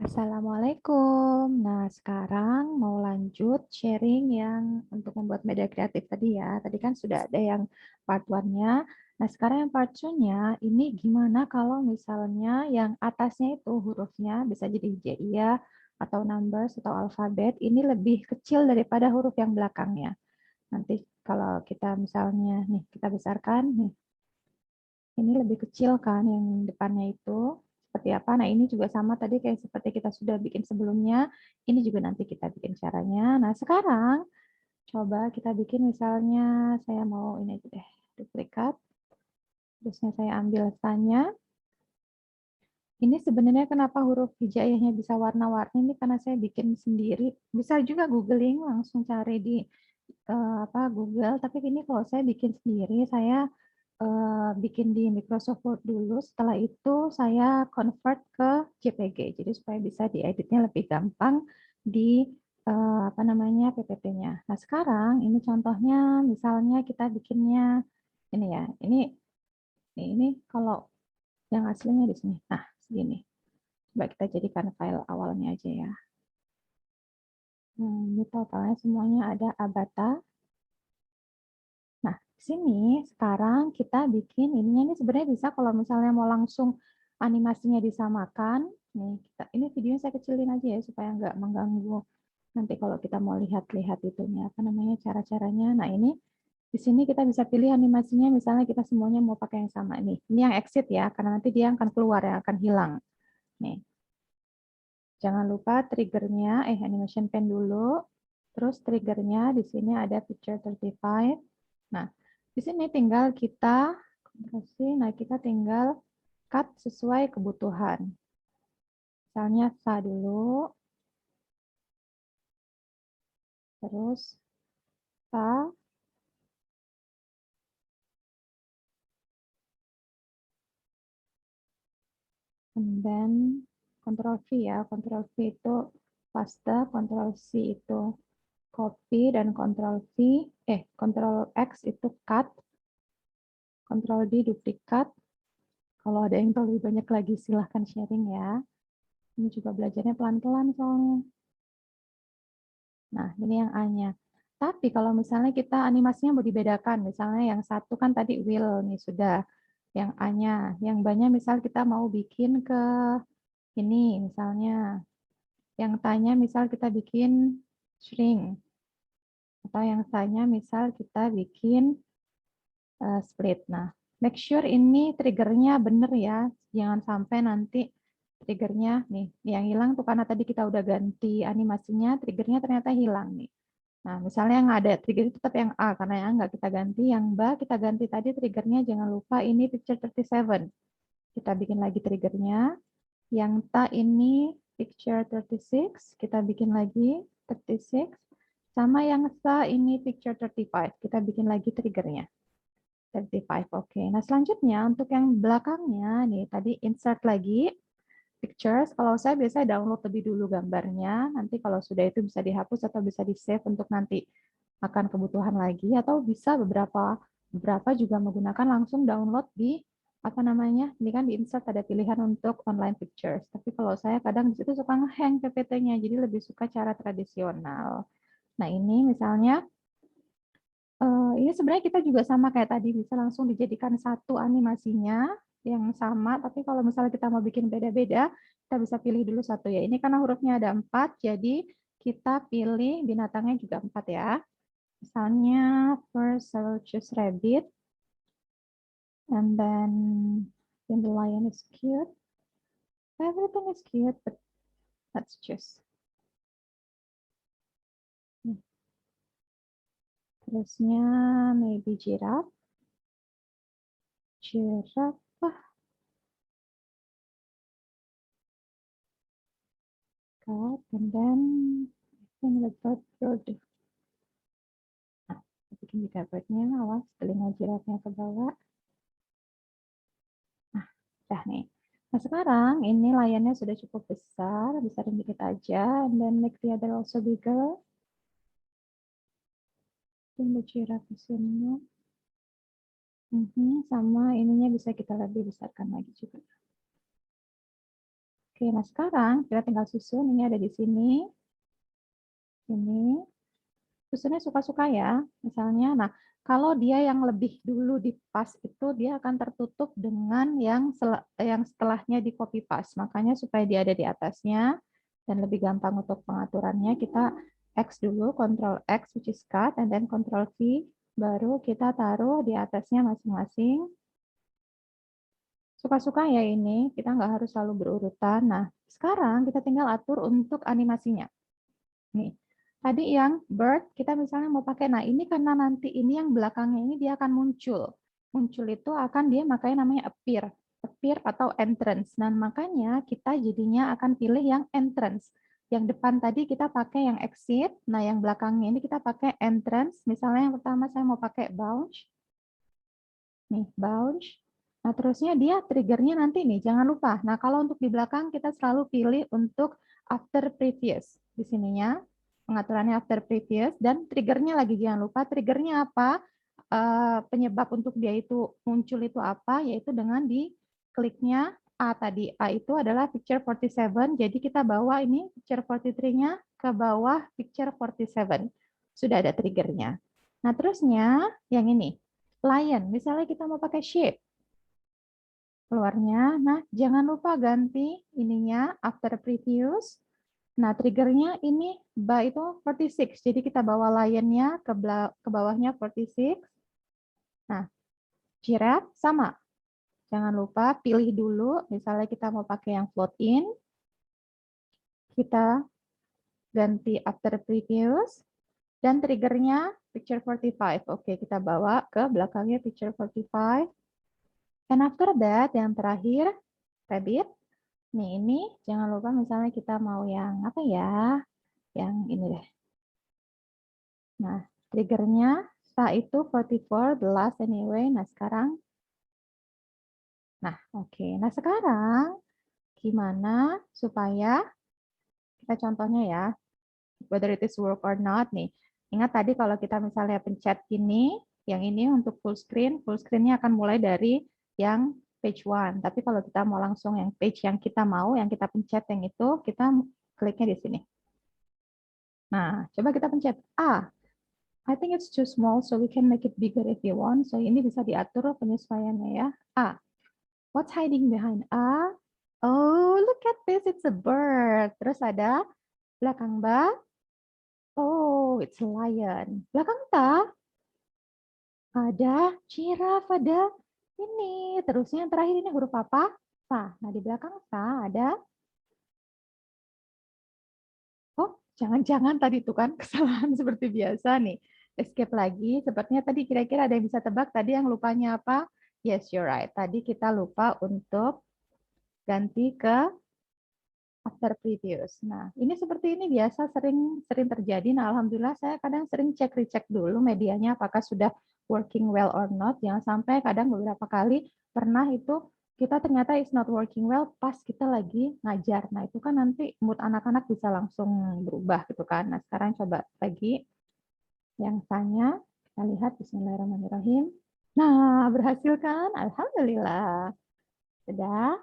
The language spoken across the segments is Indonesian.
Assalamualaikum. Nah, sekarang mau lanjut sharing yang untuk membuat media kreatif tadi ya. Tadi kan sudah ada yang part 1-nya. Nah, sekarang yang part 2-nya, ini gimana kalau misalnya yang atasnya itu hurufnya bisa jadi hijaiyah atau numbers atau alfabet, ini lebih kecil daripada huruf yang belakangnya. Nanti kalau kita misalnya, nih kita besarkan, nih ini lebih kecil kan yang depannya itu seperti apa. Nah, ini juga sama tadi kayak seperti kita sudah bikin sebelumnya. Ini juga nanti kita bikin caranya. Nah, sekarang coba kita bikin misalnya saya mau ini aja deh, duplikat. Terusnya saya ambil tanya. Ini sebenarnya kenapa huruf hijaiyahnya bisa warna-warni ini karena saya bikin sendiri. Bisa juga googling langsung cari di Google, tapi ini kalau saya bikin sendiri, saya bikin di Microsoft Word dulu, setelah itu saya convert ke JPG, jadi supaya bisa dieditnya lebih gampang di PPT-nya. Nah, sekarang ini contohnya, misalnya kita bikinnya ini ya, ini kalau yang aslinya di sini. Nah, segini. Coba kita jadikan file awalnya aja ya. Ini totalnya semuanya ada Abata. Nah, di sini sekarang kita bikin ininya ini sebenarnya bisa kalau misalnya mau langsung animasinya disamakan. Nih, ini videonya saya kecilin aja ya supaya nggak mengganggu. Nanti kalau kita mau lihat-lihat itunya apa namanya cara-caranya. Nah, ini di sini kita bisa pilih animasinya misalnya kita semuanya mau pakai yang sama nih. Ini yang exit ya karena nanti dia akan keluar ya, akan hilang. Nih. Jangan lupa triggernya animation pen dulu. Terus triggernya di sini ada picture 35. Nah, di sini tinggal kita kompresi, nah kita tinggal cut sesuai kebutuhan. Misalnya sa dulu, terus sa, and then Ctrl V ya. Ctrl V itu paste, Ctrl C itu copy, dan Ctrl X itu cut, Ctrl D duplikat. Kalau ada yang terlalu banyak lagi silahkan sharing ya. Ini juga belajarnya pelan-pelan soalnya. Nah, ini yang A-nya. Tapi kalau misalnya kita animasinya mau dibedakan, misalnya yang satu kan tadi will nih sudah, yang A-nya, yang B-nya misal kita mau bikin ke ini misalnya, yang tanya misal kita bikin shrink, atau yang tanya misal kita bikin split. Nah, make sure ini triggernya bener ya, jangan sampai nanti triggernya nih yang hilang tuh karena tadi kita udah ganti animasinya, triggernya ternyata hilang nih. Nah, misalnya yang ada trigger itu tetap yang A, karena yang nggak kita ganti, yang B kita ganti tadi triggernya jangan lupa ini picture 37. Kita bikin lagi triggernya. Yang ta ini picture 36, kita bikin lagi 36. Sama yang sa ini picture 35, kita bikin lagi triggernya. 35, oke. Nah, selanjutnya untuk yang belakangnya, nih tadi insert lagi pictures. Kalau saya biasa download lebih dulu gambarnya, nanti kalau sudah itu bisa dihapus atau bisa di-save untuk nanti akan kebutuhan lagi, atau bisa beberapa juga menggunakan langsung download di apa namanya, ini kan di insert ada pilihan untuk online pictures. Tapi kalau saya kadang di situ suka nge-hang PPT-nya, jadi lebih suka cara tradisional. Nah, ini misalnya ini sebenarnya kita juga sama kayak tadi, bisa langsung dijadikan satu animasinya yang sama, tapi kalau misalnya kita mau bikin beda-beda, kita bisa pilih dulu satu ya. Ini karena hurufnya ada 4, jadi kita pilih binatangnya juga 4 ya. Misalnya first I will choose rabbit, and then the lion is cute. Everything is cute, but let's choose. Terusnya maybe giraffe. Giraffe. Cut, and then I think the bird will do. Nah, bikin juga birdnya, awas telinga jirafnya ke bawah. Nah, udah nih. Nah, sekarang ini layarnya sudah cukup besar, besarin dikit aja, and then make the other also bigger. Dan the giraffe di sini. Sama ininya bisa kita lebih besarkan lagi juga. Oke, nah sekarang kita tinggal susun, ini ada di sini. Ini. Susunnya suka-suka ya. Misalnya, nah kalau dia yang lebih dulu di paste itu, dia akan tertutup dengan yang setelahnya di copy paste. Makanya supaya dia ada di atasnya dan lebih gampang untuk pengaturannya, kita X dulu, Ctrl X which is cut, and then Ctrl V, baru kita taruh di atasnya masing-masing. Suka-suka ya ini, kita nggak harus selalu berurutan. Nah, sekarang kita tinggal atur untuk animasinya. Nih, tadi yang bird, kita misalnya mau pakai, nah ini karena nanti ini yang belakangnya ini dia akan muncul. Muncul itu akan dia makanya namanya appear. Appear atau entrance. Dan makanya kita jadinya akan pilih yang entrance. Yang depan tadi kita pakai yang exit, nah yang belakangnya ini kita pakai entrance. Misalnya yang pertama saya mau pakai bounce. Nih, bounce. Nah, terusnya dia triggernya nanti nih, jangan lupa. Nah, kalau untuk di belakang kita selalu pilih untuk after previous. Di sininya, pengaturannya after previous, dan triggernya lagi jangan lupa. Triggernya apa? Penyebab untuk dia itu muncul itu apa? Yaitu dengan di kliknya A tadi. A itu adalah picture 47, jadi kita bawa ini picture 43-nya ke bawah picture 47. Sudah ada triggernya. Nah, terusnya yang ini lion, misalnya kita mau pakai shape keluarnya, nah jangan lupa ganti ininya after previous. Nah triggernya ini itu 46, jadi kita bawa lionnya ke bawahnya 46. Nah giraffe sama, jangan lupa pilih dulu, misalnya kita mau pakai yang float in, kita ganti after previous, dan triggernya picture 45. Oke, kita bawa ke belakangnya picture 45. And after that, yang terakhir, rabbit. Nih, ini jangan lupa misalnya kita mau yang apa ya? Yang ini deh. Nah, triggernya setelah itu 44, the last anyway. Nah, sekarang. Nah, oke. Nah, sekarang gimana supaya kita contohnya ya, whether it is work or not nih. Ingat tadi kalau kita misalnya pencet ini, yang ini untuk full screen-nya akan mulai dari yang page 1. Tapi kalau kita mau langsung yang page yang kita mau, yang kita pencet yang itu, kita kliknya di sini. Nah, coba kita pencet A. I think it's too small, so we can make it bigger if you want. So ini bisa diatur penyesuaiannya ya. A. What's hiding behind A? Oh, look at this, it's a bird. Terus ada belakang ba. Oh, it's a lion. Belakang ta, ada giraffe, ada ini. Terusnya yang terakhir ini huruf apa? Sa. Nah, di belakang sa ada. Oh, jangan-jangan tadi itu kan kesalahan seperti biasa nih. Escape lagi. Sepertinya tadi kira-kira ada yang bisa tebak tadi yang lupanya apa? Yes, you're right. Tadi kita lupa untuk ganti ke after previous. Nah, ini seperti ini biasa sering terjadi. Nah, alhamdulillah saya kadang sering cek-recek dulu medianya apakah sudah working well or not. Jangan sampai kadang beberapa kali pernah itu kita ternyata is not working well pas kita lagi ngajar. Nah, itu kan nanti mood anak-anak bisa langsung berubah gitu kan. Nah, sekarang coba lagi yang tanya. Kita lihat bismillahirrahmanirrahim. Nah, berhasil kan? Alhamdulillah. Sudah.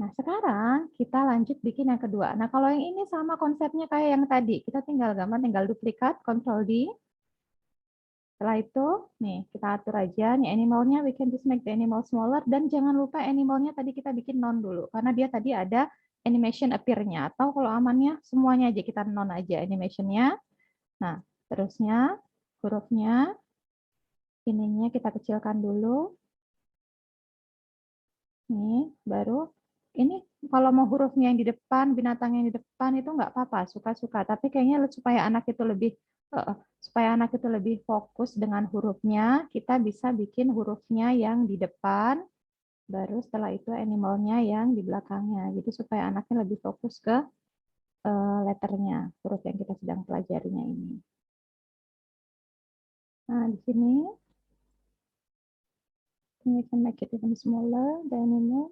Nah, sekarang kita lanjut bikin yang kedua. Nah, kalau yang ini sama konsepnya kayak yang tadi. Kita tinggal gambar, tinggal duplikat, Ctrl D. Setelah itu, nih, kita atur aja. Nih, animalnya, we can just make the animal smaller. Dan jangan lupa animalnya tadi kita bikin non dulu. Karena dia tadi ada animation appear-nya. Atau kalau amannya, semuanya aja kita non aja animation-nya. Nah, terusnya, hurufnya, ininya kita kecilkan dulu. Nih, baru ini kalau mau hurufnya yang di depan, binatang yang di depan itu nggak apa-apa, suka-suka. Tapi kayaknya eh, supaya anak itu lebih fokus dengan hurufnya, kita bisa bikin hurufnya yang di depan, baru setelah itu animalnya yang di belakangnya. Jadi supaya anaknya lebih fokus ke letternya, huruf yang kita sedang pelajarinya ini. Nah, di sini we can make it even smaller, the animal.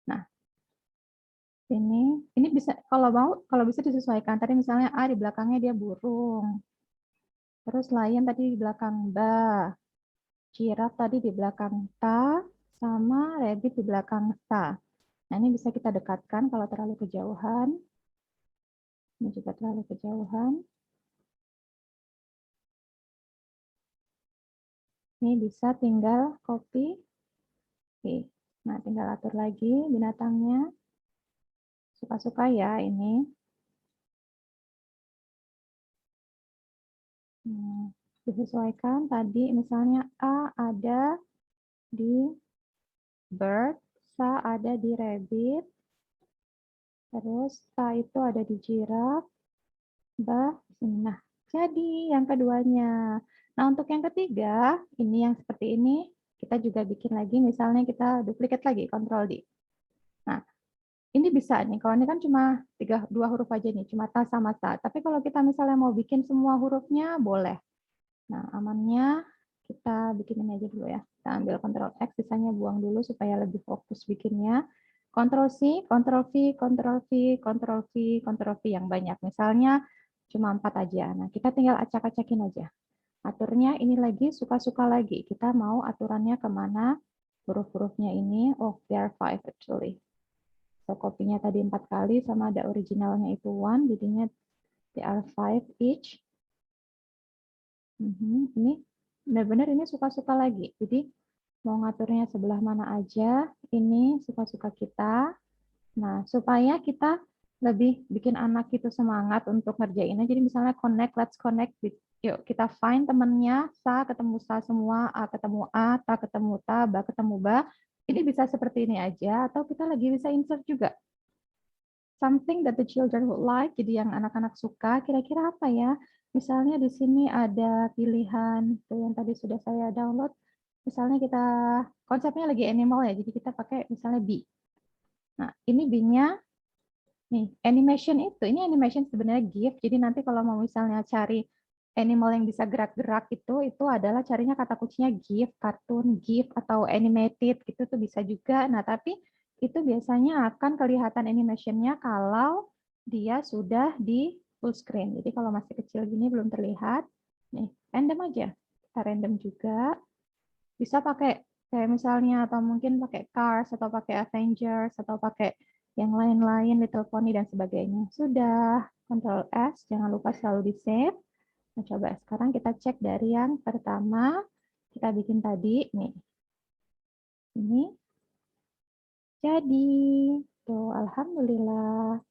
Nah, ini bisa kalau bisa disesuaikan. Tadi misalnya A di belakangnya dia burung. Terus lion tadi di belakang ba. Giraffe tadi di belakang ta sama rabbit di belakang sa. Nah, ini bisa kita dekatkan kalau terlalu kejauhan. Ini juga terlalu kejauhan. Ini bisa tinggal copy. Oke. Nah, tinggal atur lagi binatangnya. Suka-suka ya ini. Nah, disesuaikan tadi misalnya A ada di bird, Sa ada di rabbit, terus Ta itu ada di giraffe, Ba di sini. Nah, jadi yang keduanya. Nah, untuk yang ketiga, ini yang seperti ini, kita juga bikin lagi, misalnya kita duplikat lagi, Ctrl D. Nah, ini bisa nih, kalau ini kan cuma dua huruf aja nih, cuma Ta sama Sa. Tapi kalau kita misalnya mau bikin semua hurufnya, boleh. Nah, amannya kita bikin ini aja dulu ya. Kita ambil Ctrl X, sisanya buang dulu supaya lebih fokus bikinnya. Ctrl C, Ctrl V, Ctrl V, Ctrl V, Ctrl V yang banyak. Misalnya cuma 4 aja. Nah, kita tinggal acak-acakin aja. Aturnya ini lagi, suka-suka lagi. Kita mau aturannya kemana huruf-hurufnya ini. Oh, there are 5 actually. So, kopinya tadi 4 kali, sama ada originalnya itu 1, jadinya there are 5 each. Ini benar-benar ini suka-suka lagi. Jadi mau ngaturnya sebelah mana aja, ini suka-suka kita. Nah, supaya kita lebih bikin anak itu semangat untuk ngerjainnya. Jadi misalnya connect, let's connect. Yuk kita find temennya, Sa ketemu Sa semua, A ketemu A, Ta ketemu Ta, Ba ketemu Ba. Ini bisa seperti ini aja, atau kita lagi bisa insert juga. Something that the children would like, jadi yang anak-anak suka, kira-kira apa ya? Misalnya di sini ada pilihan, tuh yang tadi sudah saya download, misalnya kita, konsepnya lagi animal ya, jadi kita pakai misalnya bee. Nah, ini bee-nya, nih, animation itu, ini animation sebenarnya GIF, jadi nanti kalau mau misalnya cari animal yang bisa gerak-gerak itu adalah carinya kata kuncinya GIF, kartun, GIF, atau animated, gitu tuh bisa juga. Nah, tapi itu biasanya akan kelihatan animation-nya kalau dia sudah di full screen. Jadi kalau masih kecil gini belum terlihat, nih, random aja. Kita random juga. Bisa pakai kayak misalnya atau mungkin pakai Cars atau pakai Avengers atau pakai yang lain-lain, Little Pony dan sebagainya. Sudah, Ctrl S, jangan lupa selalu di-save. Nah, coba sekarang kita cek dari yang pertama. Kita bikin tadi, nih. Ini jadi. Tuh, Alhamdulillah.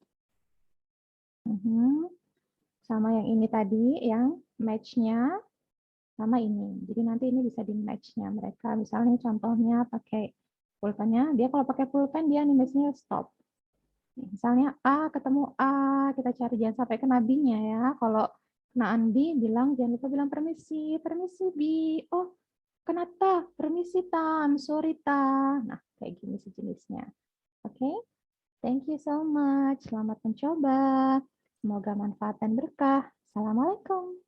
Sama yang ini tadi, yang match-nya sama ini. Jadi nanti ini bisa di match-nya mereka. Misalnya contohnya pakai pulpennya, dia kalau pakai pulpen dia animasinya stop. Misalnya A ketemu A, kita cari jangan sampai kena B-nya ya. Kalau kenaan B, bilang jangan lupa bilang permisi, permisi B. Oh, kena ta, permisi ta, I'm sorry ta. Nah, kayak gini sejenisnya. Oke, thank you so much. Selamat mencoba. Semoga manfaat dan berkah. Assalamualaikum.